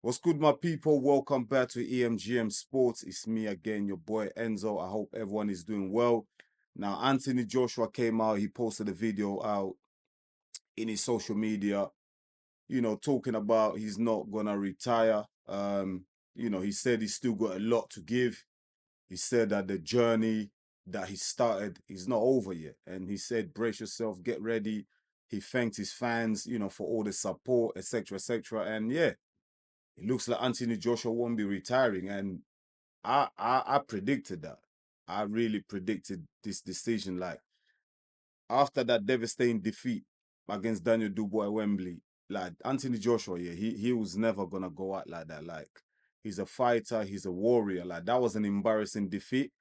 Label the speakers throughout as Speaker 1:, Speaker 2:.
Speaker 1: What's good, my people? Welcome back to EMGM Sports. It's me again, your boy Enzo. I hope everyone is doing well. Now, Anthony Joshua came out. He posted a video out in his social media, talking about he's not gonna retire. He said he's still got a lot to give. He said that the journey that he started is not over yet, and he said, "Brace yourself, get ready." He thanked his fans, for all the support, etc., etc. And yeah, it looks like Anthony Joshua won't be retiring, and I predicted that. I really predicted this decision. Like after that devastating defeat against Daniel Dubois at Wembley, like Anthony Joshua, yeah, he was never gonna go out like that. Like he's a fighter, he's a warrior. Like that was an embarrassing defeat,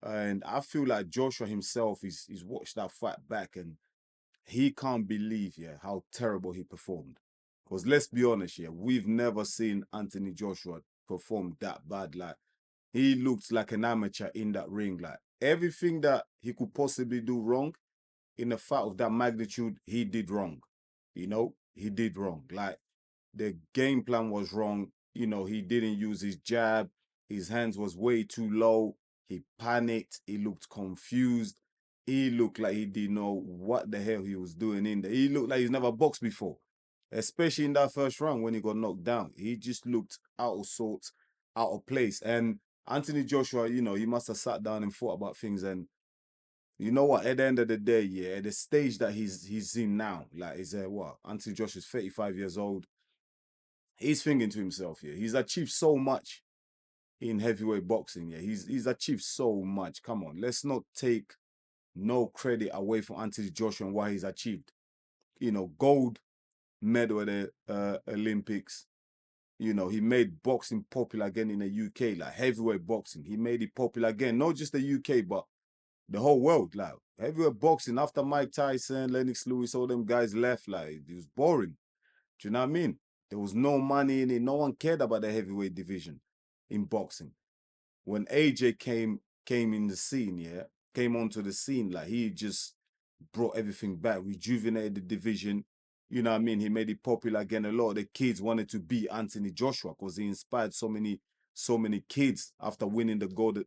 Speaker 1: and I feel like Joshua himself he's watched that fight back and he can't believe, yeah, how terrible he performed. Because let's be honest, yeah, we've never seen Anthony Joshua perform that bad. Like he looked like an amateur in that ring. Like everything that he could possibly do wrong in a fight of that magnitude, he did wrong. He did wrong. Like the game plan was wrong. He didn't use his jab. His hands was way too low. He panicked. He looked confused. He looked like he didn't know what the hell he was doing in there. He looked like he's never boxed before, especially in that first round when he got knocked down. He just looked out of sorts, out of place. And Anthony Joshua, he must have sat down and thought about things. And you know what? At the end of the day, yeah, at the stage that he's in now, like is what? Anthony Joshua's 35 years old. He's thinking to himself, yeah, he's achieved so much in heavyweight boxing. Yeah, he's achieved so much. Come on, let's not take no credit away from Anthony Joshua and what he's achieved. Gold medal at the Olympics. He made boxing popular again in the UK, like heavyweight boxing. He made it popular again, not just the UK, but the whole world. Like heavyweight boxing after Mike Tyson, Lennox Lewis, all them guys left, like it was boring. Do you know what I mean? There was no money in it. No one cared about the heavyweight division in boxing. When AJ came in the scene, yeah, came onto the scene, like he just brought everything back, rejuvenated the division. You know what I mean? He made it popular again. A lot of the kids wanted to be Anthony Joshua because he inspired so many kids after winning the gold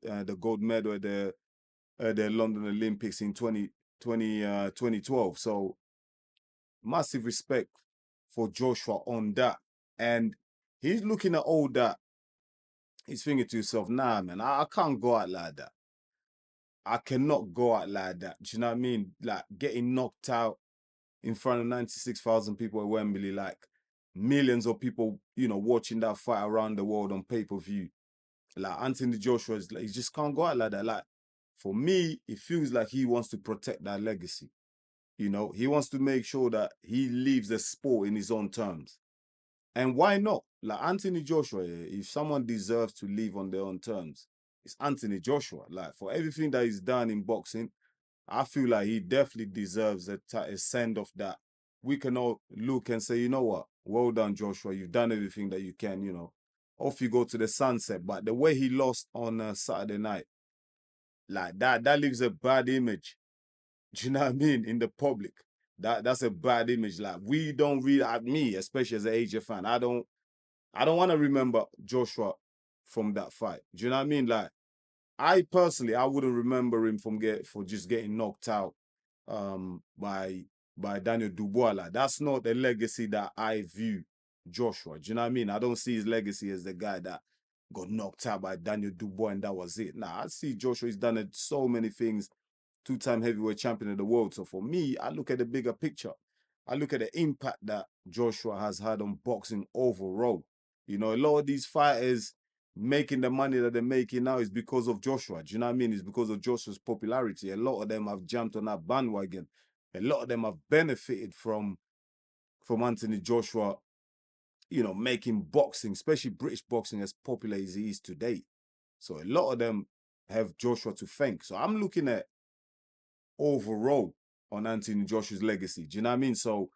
Speaker 1: medal at the London Olympics in 2012. So massive respect for Joshua on that. And he's looking at all that. He's thinking to himself, nah, man, I can't go out like that. I cannot go out like that. Do you know what I mean? Like getting knocked out in front of 96,000 people at Wembley, like millions of people, watching that fight around the world on pay-per-view. Like Anthony Joshua is like, he just can't go out like that. Like for me, it feels like he wants to protect that legacy. He wants to make sure that he leaves the sport in his own terms. And why not? Like Anthony Joshua, if someone deserves to live on their own terms, it's Anthony Joshua. Like for everything that he's done in boxing, I feel like he definitely deserves a send off that we can all look and say, you know what? Well done, Joshua. You've done everything that you can. Off you go to the sunset. But the way he lost on Saturday night, like that leaves a bad image. Do you know what I mean? In the public. That's a bad image. Like we don't really, at me, especially as an AJ fan, I don't want to remember Joshua from that fight. Do you know what I mean? Like I personally, I wouldn't remember him for just getting knocked out by Daniel Dubois. Like that's not the legacy that I view Joshua. Do you know what I mean? I don't see his legacy as the guy that got knocked out by Daniel Dubois and that was it. Nah, I see Joshua. He's done so many things. Two-time heavyweight champion of the world. So for me, I look at the bigger picture. I look at the impact that Joshua has had on boxing overall. A lot of these fighters making the money that they're making now is because of Joshua. Do you know what I mean? It's because of Joshua's popularity. A lot of them have jumped on that bandwagon. A lot of them have benefited from Anthony Joshua, making boxing, especially British boxing, as popular as it is today. So a lot of them have Joshua to thank. So I'm looking at overall on Anthony Joshua's legacy. Do you know what I mean? So,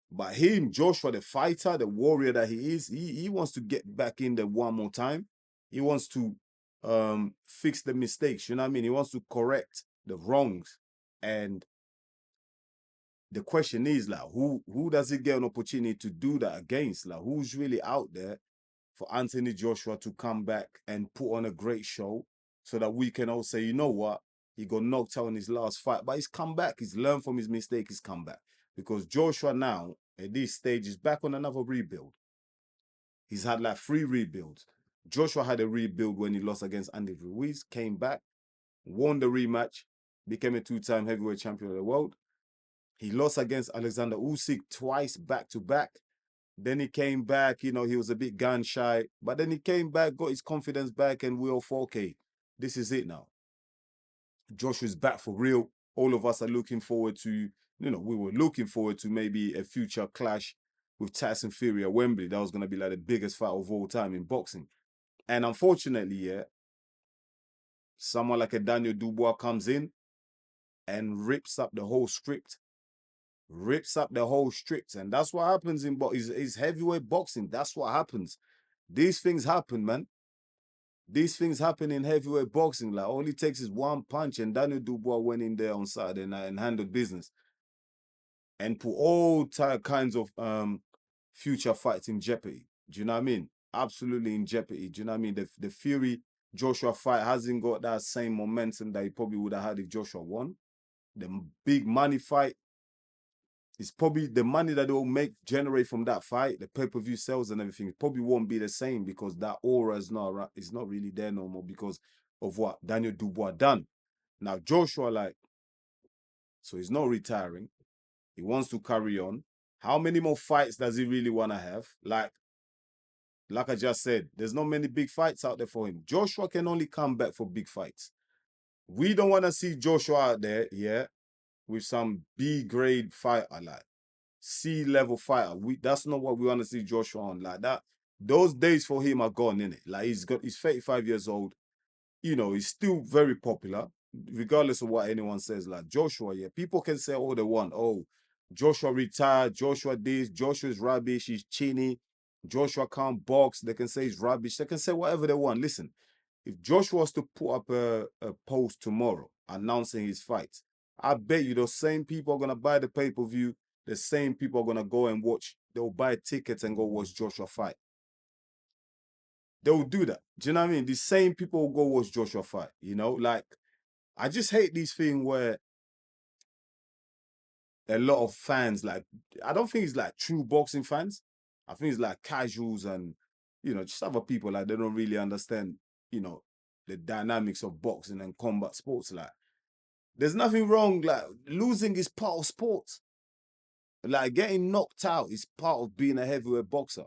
Speaker 1: but him, Joshua, the fighter, the warrior that he is, he wants to get back in there one more time. He wants to fix the mistakes. You know what I mean? He wants to correct the wrongs. And the question is like, who does he get an opportunity to do that against? Like, who's really out there for Anthony Joshua to come back and put on a great show so that we can all say, you know what? He got knocked out in his last fight, but he's come back. He's learned from his mistake. He's come back. Because Joshua now, at this stage, is back on another rebuild. He's had like 3 rebuilds. Joshua had a rebuild when he lost against Andy Ruiz, came back, won the rematch, became a 2-time heavyweight champion of the world. He lost against Alexander Usyk twice back to back. Then he came back, you know, he was a bit gun shy, but then he came back, got his confidence back, and we all thought, okay, this is it now. Joshua's back for real. All of us are looking forward to, you know, we were looking forward to maybe a future clash with Tyson Fury at Wembley. That was going to be like the biggest fight of all time in boxing. And unfortunately, yeah, someone like a Daniel Dubois comes in and rips up the whole script. And that's what happens in is heavyweight boxing. That's what happens. These things happen, man. These things happen in heavyweight boxing. Like, all it takes is one punch, and Daniel Dubois went in there on Saturday night and handled business and put all kinds of future fights in jeopardy. Do you know what I mean? Absolutely in jeopardy. Do you know what I mean? The Fury Joshua fight hasn't got that same momentum that he probably would have had if Joshua won. The big money fight is probably the money that they'll generate from that fight, the pay-per-view sales and everything. It probably won't be the same because that aura is not really there no more because of what Daniel Dubois done. Now Joshua, like, so he's not retiring. He wants to carry on. How many more fights does he really want to have? Like I just said, there's not many big fights out there for him. Joshua can only come back for big fights. We don't want to see Joshua out there, yeah, with some B-grade fighter, like C-level fighter. That's not what we want to see Joshua on. Like that, those days for him are gone, innit? Like he's 35 years old. You know, he's still very popular, regardless of what anyone says. Like Joshua, yeah, people can say all they want. Oh, Joshua retired, Joshua this, Joshua's rubbish, he's chinny, Joshua can't box. They can say he's rubbish. They can say whatever they want. Listen, if Joshua was to put up a post tomorrow announcing his fight, I bet you those same people are going to buy the pay-per-view. The same people are going to go and watch. They'll buy tickets and go watch Joshua fight. They will do that. Do you know what I mean? The same people will go watch Joshua fight, you know? Like, I just hate these things where a lot of fans, like, I don't think it's like true boxing fans. I think it's like casuals and, you know, just other people, like, they don't really understand, you know, the dynamics of boxing and combat sports. Like, there's nothing wrong. Like, losing is part of sports. Like, getting knocked out is part of being a heavyweight boxer.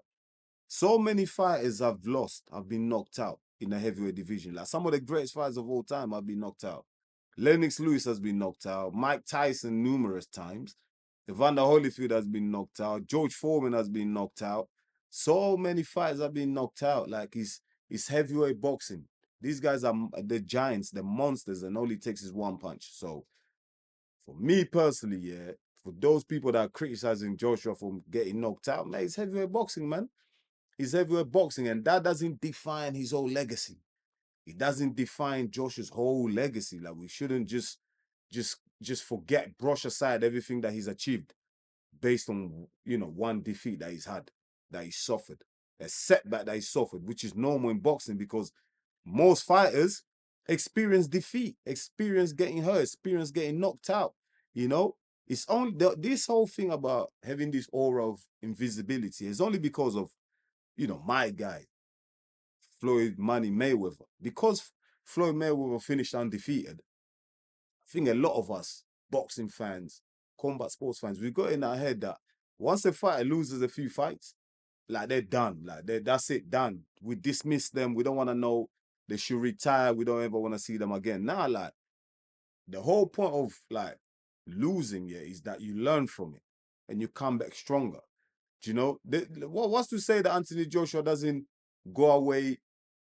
Speaker 1: So many fighters have been knocked out in the heavyweight division. Like, some of the greatest fighters of all time have been knocked out. Lennox Lewis has been knocked out. Mike Tyson numerous times. Evander Holyfield has been knocked out. George Foreman has been knocked out. So many fighters have been knocked out. Like, it's heavyweight boxing. These guys are the giants, the monsters, and all it takes is one punch. So, for me personally, yeah, for those people that are criticizing Joshua for getting knocked out, man, it's heavyweight boxing, man. It's heavyweight boxing, and that doesn't define his whole legacy. It doesn't define Joshua's whole legacy. Like, we shouldn't just forget, brush aside everything that he's achieved based on, you know, one defeat that he's had, that he suffered, a setback that he suffered, which is normal in boxing because most fighters experience defeat, experience getting hurt, experience getting knocked out. You know, it's only this whole thing about having this aura of invisibility is only because of, you know, my guy, Floyd Money Mayweather. Because Floyd Mayweather finished undefeated, I think a lot of us, boxing fans, combat sports fans, we got in our head that once a fighter loses a few fights, like, they're done. Like, that's it, done. We dismiss them. We don't want to know. They should retire. We don't ever want to see them again. Now, like, the whole point of, like, losing, yeah, is that you learn from it and you come back stronger. Do you know? What's to say that Anthony Joshua doesn't go away,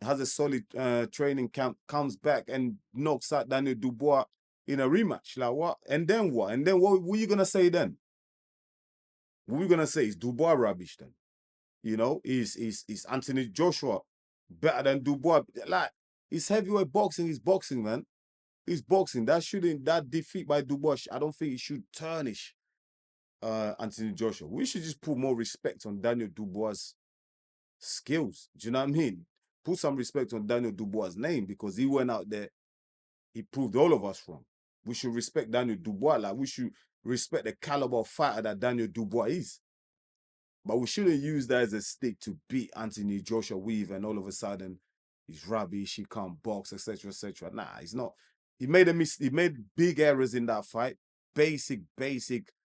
Speaker 1: has a solid training camp, comes back and knocks out Daniel Dubois in a rematch? Like, what? And then what? And then what are you going to say then? What are you going to say? Is Dubois rubbish then? You know, is Anthony Joshua better than Dubois? Like, it's heavyweight boxing. It's boxing, man. It's boxing. That defeat by Dubois, I don't think it should tarnish Anthony Joshua. We should just put more respect on Daniel Dubois' skills. Do you know what I mean? Put some respect on Daniel Dubois' name because he went out there, he proved all of us wrong. We should respect Daniel Dubois. Like we should respect the caliber of fighter that Daniel Dubois is. But we shouldn't use that as a stick to beat Anthony Joshua Weave and all of a sudden he's rubbish, he can't box, etc. etc. Nah, he's not. He made he made big errors in that fight. Basic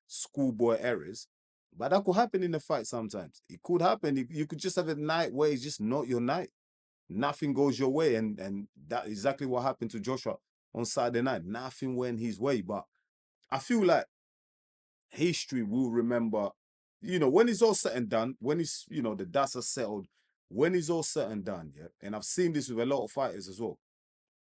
Speaker 1: schoolboy errors. But that could happen in the fight sometimes. It could happen. You could just have a night where it's just not your night. Nothing goes your way. And that's exactly what happened to Joshua on Saturday night. Nothing went his way. But I feel like history will remember, when it's all said and done, when it's, the dust has settled, when it's all said and done, yeah. And I've seen this with a lot of fighters as well.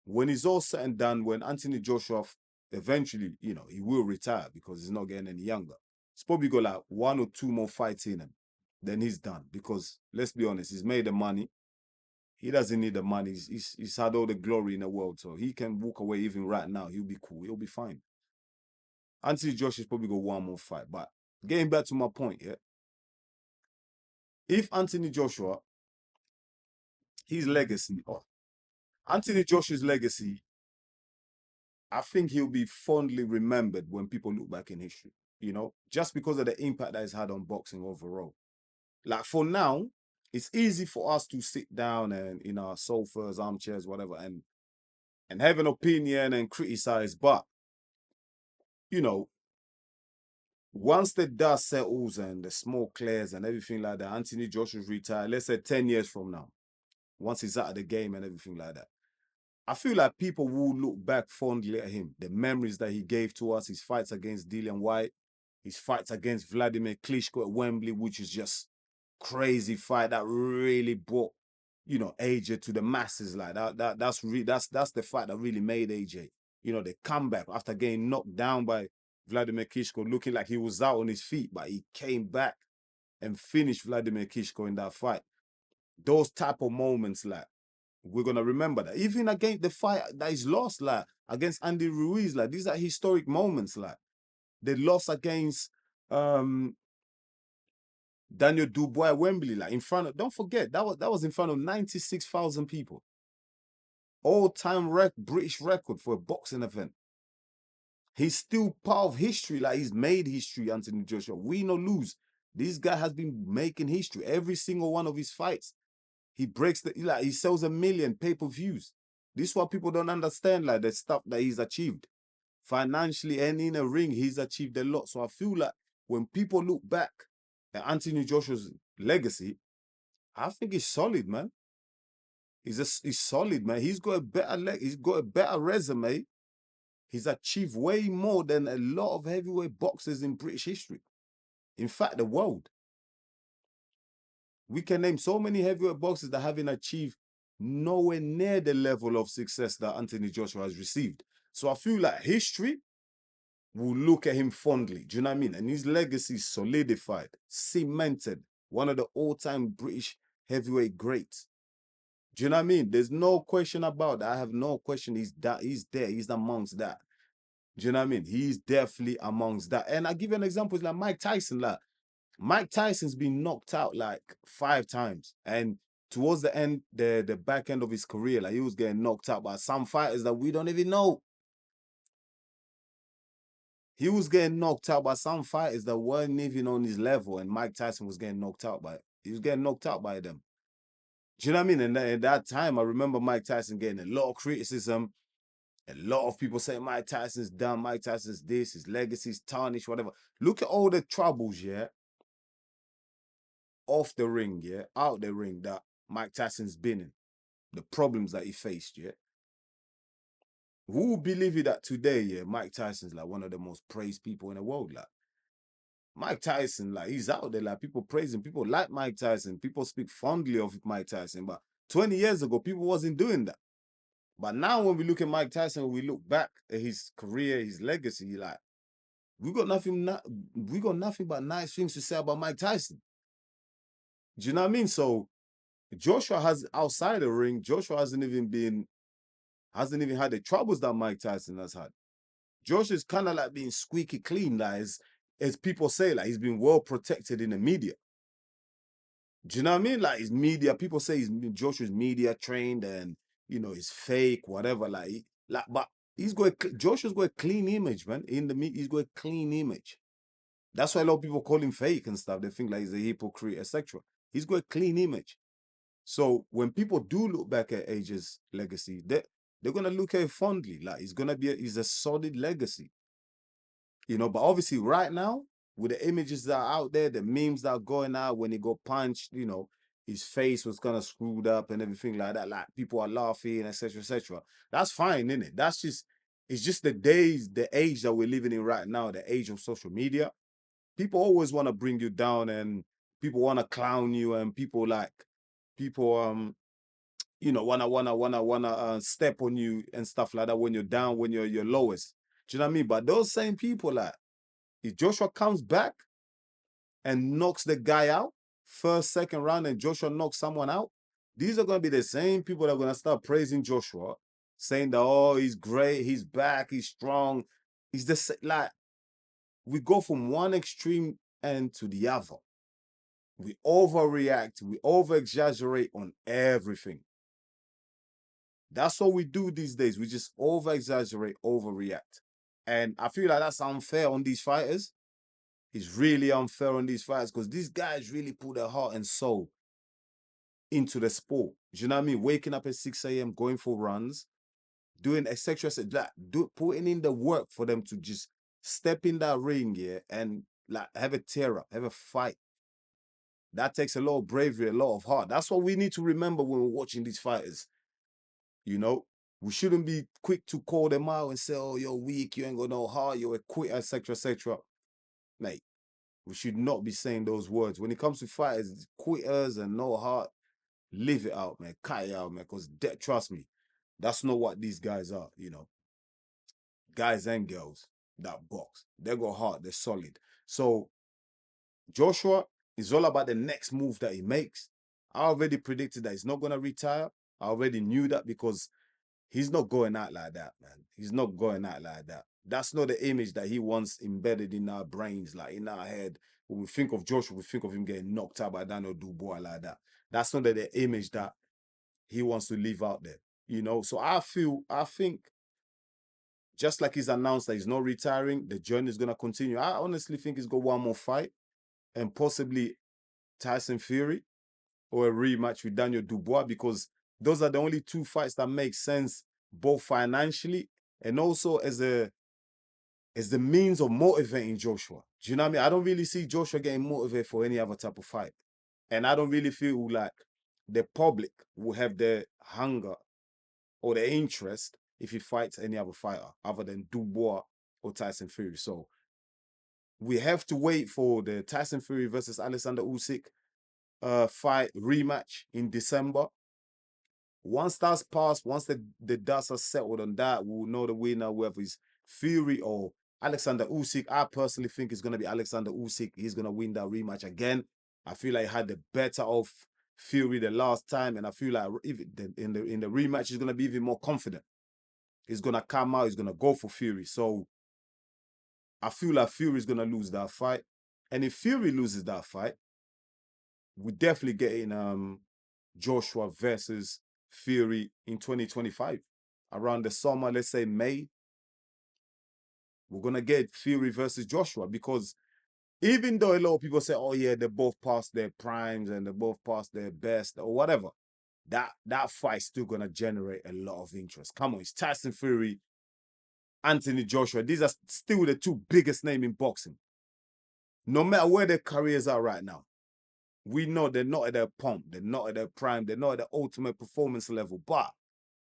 Speaker 1: When it's all said and done, when Anthony Joshua eventually, he will retire because he's not getting any younger. He's probably got like 1 or 2 more fights in him. Then he's done because let's be honest, he's made the money. He doesn't need the money. He's had all the glory in the world, so he can walk away even right now. He'll be cool. He'll be fine. Anthony Joshua's probably got 1 more fight. But getting back to my point, yeah. If Anthony Joshua, his legacy, Anthony Joshua's legacy, I think he'll be fondly remembered when people look back in history, just because of the impact that he's had on boxing overall. Like for now, it's easy for us to sit down and in our sofas, armchairs, whatever, and have an opinion and criticize. But, once the dust settles and the smoke clears and everything like that, Anthony Joshua's retired, let's say 10 years from now, once he's out of the game and everything like that, I feel like people will look back fondly at him. The memories that he gave to us, his fights against Dillian White, his fights against Vladimir Klitschko at Wembley, which is just crazy fight that really brought, AJ to the masses. Like that's the fight that really made AJ. The comeback after getting knocked down by Vladimir Klitschko, looking like he was out on his feet, but he came back and finished Vladimir Klitschko in that fight. Those type of moments, like, we're gonna remember that. Even against the fight that is lost, like against Andy Ruiz, like these are historic moments. Like the loss against Daniel Dubois at Wembley, like in front of, don't forget, that was in front of 96,000 people. All-time British record for a boxing event. He's still part of history, like he's made history, Anthony Joshua. Win or lose, this guy has been making history. Every single one of his fights, he breaks he sells 1 million pay-per-views. This is what people don't understand, like the stuff that he's achieved. Financially and in a ring, he's achieved a lot. So I feel like when people look back at Anthony Joshua's legacy, I think he's solid, man. He's solid, man. He's got a better resume. He's achieved way more than a lot of heavyweight boxers in British history. In fact, the world. We can name so many heavyweight boxers that haven't achieved nowhere near the level of success that Anthony Joshua has received. So I feel like history will look at him fondly. Do you know what I mean? And his legacy is solidified, cemented. One of the all-time British heavyweight greats. Do you know what I mean? There's no question about that. I have no question. He's there. He's amongst that. Do you know what I mean? He's definitely amongst that. And I give you an example. It's like Mike Tyson. Like Mike Tyson's been knocked out like 5 times. And towards the end, the back end of his career, like he was getting knocked out by some fighters that we don't even know. He was getting knocked out by some fighters that weren't even on his level, and Mike Tyson was getting knocked out by. He was getting knocked out by them. Do you know what I mean? And at that time, I remember Mike Tyson getting a lot of criticism. A lot of people saying Mike Tyson's done, Mike Tyson's this, his legacy's tarnished, whatever. Look at all the troubles, yeah, off the ring, yeah, out the ring that Mike Tyson's been in. The problems that he faced, yeah. Who would believe it that today, yeah, Mike Tyson's like one of the most praised people in the world, like. Mike Tyson, like he's out there, like people praise him, people like Mike Tyson, people speak fondly of Mike Tyson. But 20 years ago, people wasn't doing that. But now when we look at Mike Tyson, we look back at his career, his legacy, like we got nothing but nice things to say about Mike Tyson. Do you know what I mean? So Joshua has outside the ring, Joshua hasn't even had the troubles that Mike Tyson has had. Joshua's kind of like being squeaky clean, like as people say, like he's been well protected in the media. Do you know what I mean? Like his media, people say Joshua's media trained and he's fake, whatever. But Joshua's got a clean image, man. In the media, he's got a clean image. That's why a lot of people call him fake and stuff. They think like he's a hypocrite, etc. He's got a clean image. So when people do look back at AJ's legacy, they're gonna look at it fondly. Like he's a solid legacy. But obviously right now, with the images that are out there, the memes that are going out when he got punched, his face was kind of screwed up and everything like that. Like people are laughing, etc., etc. That's fine, isn't it? It's just the age that we're living in right now, the age of social media. People always want to bring you down and people want to clown you and people wanna step on you and stuff like that when you're down, when you're your lowest. Do you know what I mean? But those same people, like, if Joshua comes back and knocks the guy out, first, second round, and Joshua knocks someone out, these are gonna be the same people that are gonna start praising Joshua, saying that, oh, he's great, he's back, he's strong. He's the like we go from one extreme end to the other. We overreact, we over exaggerate on everything. That's what we do these days. We just over exaggerate, overreact. And I feel like that's unfair on these fighters. It's really unfair on these fighters because these guys really put their heart and soul into the sport. Do you know what I mean? Waking up at 6 a.m., going for runs, doing etc. Putting in the work for them to just step in that ring, yeah, and like have a tear up, have a fight. That takes a lot of bravery, a lot of heart. That's what we need to remember when we're watching these fighters. We shouldn't be quick to call them out and say, oh, you're weak, you ain't got no heart, you're a quitter, etc., etc. Mate, we should not be saying those words. When it comes to fighters, quitters and no heart, live it out, man. Cut it out, man. Because trust me, that's not what these guys are, Guys and girls that box. They got heart, they're solid. So Joshua is all about the next move that he makes. I already predicted that he's not going to retire. I already knew that because he's not going out like that, man. He's not going out like that. That's not the image that he wants embedded in our brains, like in our head. When we think of Joshua, we think of him getting knocked out by Daniel Dubois like that. That's not the image that he wants to leave out there, So I think just like he's announced that he's not retiring, the journey is gonna continue. I honestly think he's got one more fight and possibly Tyson Fury or a rematch with Daniel Dubois because those are the only two fights that make sense both financially and also as the means of motivating Joshua. Do you know what I mean? I don't really see Joshua getting motivated for any other type of fight. And I don't really feel like the public will have the hunger or the interest if he fights any other fighter other than Dubois or Tyson Fury. So we have to wait for the Tyson Fury versus Alexander Usyk fight rematch in December. Once that's passed, once the dust has settled on that, we'll know the winner, whether it's Fury or Alexander Usyk. I personally think it's going to be Alexander Usyk. He's going to win that rematch again. I feel like he had the better of Fury the last time, and I feel like in the rematch, he's going to be even more confident. He's going to come out, he's going to go for Fury. So I feel like Fury is going to lose that fight. And if Fury loses that fight, we definitely getting Joshua versus Fury in 2025. Around the summer, let's say May, we're gonna get Fury versus Joshua because even though a lot of people say, oh yeah, they're both past their primes and they're both past their best or whatever, that fight's still gonna generate a lot of interest. Come on, it's Tyson Fury, Anthony Joshua. These are still the two biggest names in boxing. No matter where their careers are right now. We know they're not at their pomp, they're not at their prime, they're not at the ultimate performance level, but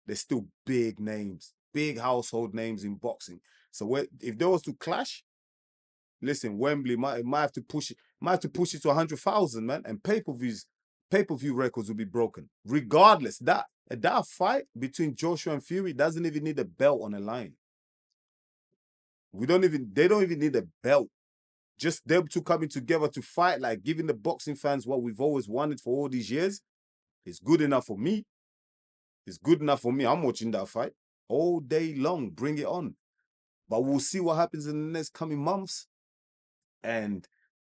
Speaker 1: they're still big names, big household names in boxing. So if they was to clash, listen, Wembley might have to push it to 100,000, man, and pay-per-view records will be broken. Regardless, that fight between Joshua and Fury doesn't even need a belt on the line. They don't even need a belt. Just them two coming together to fight, like giving the boxing fans what we've always wanted for all these years, it's good enough for me. It's good enough for me. I'm watching that fight all day long. Bring it on. But we'll see what happens in the next coming months. And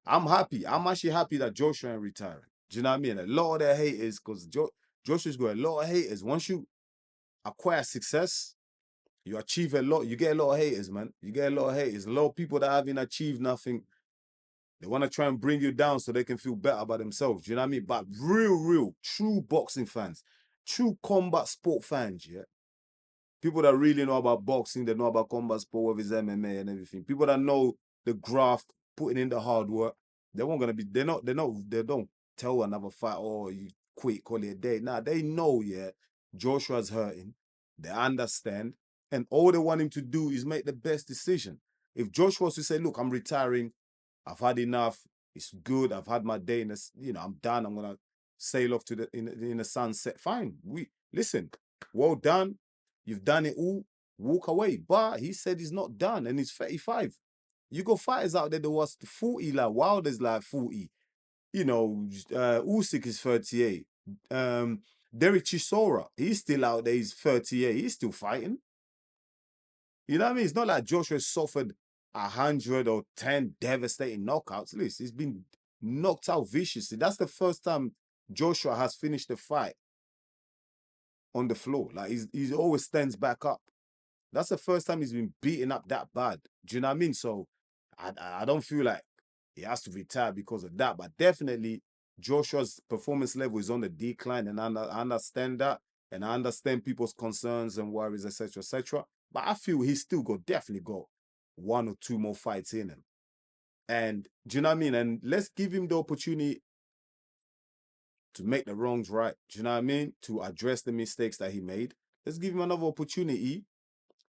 Speaker 1: I'm happy. I'm actually happy that Joshua ain't retiring. Do you know what I mean? A lot of their haters, because Joshua's got a lot of haters. Once you acquire success, you achieve a lot, you get a lot of haters, man. You get a lot of haters. A lot of people that haven't achieved nothing, they want to try and bring you down so they can feel better about themselves. Do you know what I mean? But real, true boxing fans, true combat sport fans, yeah. People that really know about boxing, they know about combat sport, whether it's MMA and everything. People that know the graft, putting in the hard work, they won't gonna be. They don't tell another fight, oh, you quit, call it a day. Nah, they know, yeah. Joshua's hurting. They understand, and all they want him to do is make the best decision. If Joshua was to say, look, I'm retiring, I've had enough. It's good. I've had my day. In this, I'm done. I'm gonna sail off to in the sunset. Fine. We listen. Well done. You've done it all. Walk away. But he said he's not done, and he's 35. You got fighters out there that was 40, like Wilder's like 40. Usyk is 38. Derek Chisora, he's still out there. He's 38. He's still fighting. You know what I mean? It's not like Joshua suffered 110 devastating knockouts. Listen, he's been knocked out viciously. That's the first time Joshua has finished the fight on the floor. Like he always stands back up. That's the first time he's been beaten up that bad. Do you know what I mean? So I don't feel like he has to retire because of that. But definitely Joshua's performance level is on the decline, and I understand that, and I understand people's concerns and worries, etc., etc. But I feel he's still definitely got 1 or 2 more fights in him. And do you know what I mean? And let's give him the opportunity to make the wrongs right. Do you know what I mean? To address the mistakes that he made. Let's give him another opportunity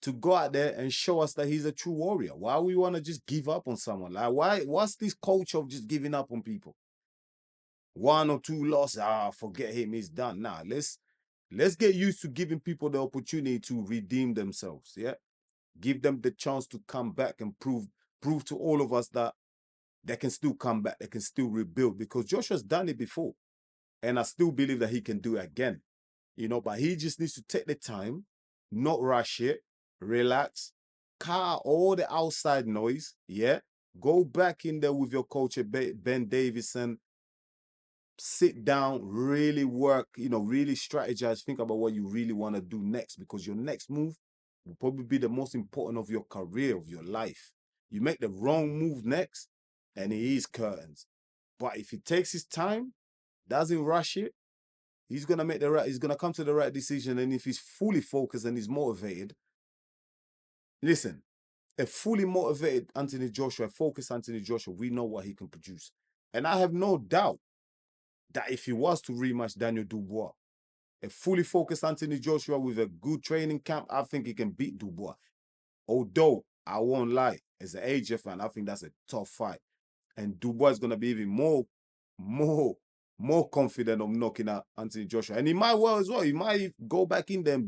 Speaker 1: to go out there and show us that he's a true warrior. Why we want to just give up on someone? Like, what's this culture of just giving up on people? 1 or 2 losses, forget him, he's done. Nah, let's get used to giving people the opportunity to redeem themselves. Yeah, give them the chance to come back and prove to all of us that they can still come back, they can still rebuild, because Joshua's done it before, and I still believe that he can do it again. But he just needs to take the time, not rush it, relax, cut out all the outside noise. Yeah, go back in there with your coach Ben Davison. Sit down, really work, really strategize, think about what you really want to do next, because your next move will probably be the most important of your career, of your life. You make the wrong move next, and it is curtains. But if he takes his time, doesn't rush it, he's gonna he's gonna come to the right decision. And if he's fully focused and he's motivated, listen, a fully motivated Anthony Joshua, a focused Anthony Joshua, we know what he can produce. And I have no doubt that if he was to rematch Daniel Dubois, a fully focused Anthony Joshua with a good training camp, I think he can beat Dubois. Although, I won't lie, as an AJ fan, I think that's a tough fight. And Dubois is going to be even more confident of knocking out Anthony Joshua. And he might well as well. He might go back in there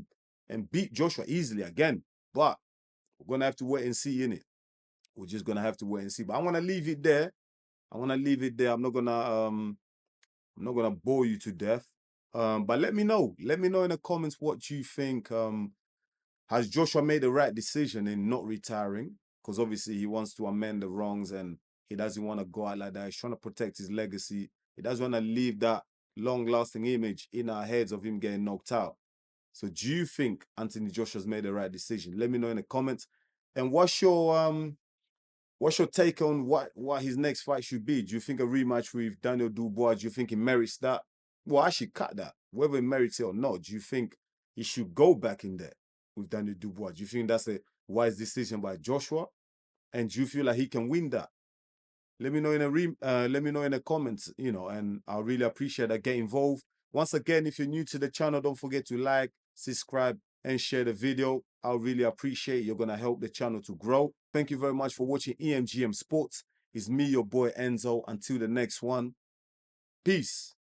Speaker 1: and beat Joshua easily again. But we're going to have to wait and see, innit? We're just going to have to wait and see. But I want to leave it there. I'm not gonna bore you to death. But let me know. Let me know in the comments what you think. Has Joshua made the right decision in not retiring? Because obviously he wants to amend the wrongs, and he doesn't want to go out like that. He's trying to protect his legacy. He doesn't want to leave that long-lasting image in our heads of him getting knocked out. So do you think Anthony Joshua's made the right decision? Let me know in the comments. And what's your take on what his next fight should be? Do you think a rematch with Daniel Dubois, do you think he merits that? Well, actually cut that. Whether he merits it or not, do you think he should go back in there with Daniel Dubois? Do you think that's a wise decision by Joshua? And do you feel like he can win that? Let me know in the comments, and I'll really appreciate that. Get involved. Once again, if you're new to the channel, don't forget to like, subscribe, and share the video. I'll really appreciate it. You're going to help the channel to grow. Thank you very much for watching EMGM Sports. It's me, your boy Enzo. Until the next one, peace.